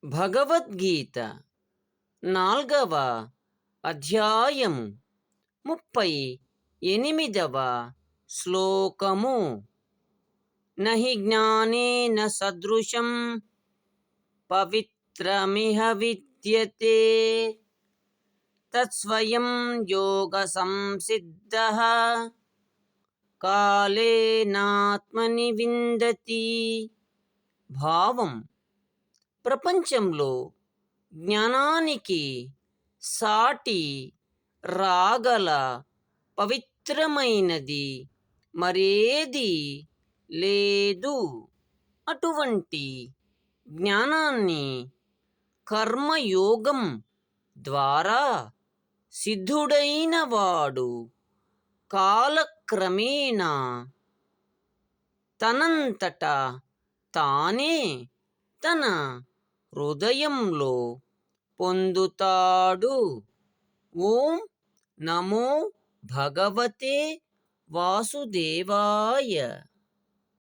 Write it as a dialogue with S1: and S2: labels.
S1: భగవద్గీత 4వ అధ్యాయము 38వ శ్లోకము. నహి జ్ఞానేన సదృశం పవిత్రమిహ విద్యతే తత్స్వయం యోగ సంసిద్ధః కాలేనాత్మని విందతి. భావం: ప్రపంచంలో జ్ఞానానికి సాటి రాగల పవిత్రమైనది మరేది లేదు. అటువంటి జ్ఞానాన్ని కర్మయోగం ద్వారా సిద్ధుడైన వాడు కాలక్రమేణా తనంతట తానే తన హృదయంలో పొందుతాడు. ఓం నమో భగవతే వాసుదేవాయ.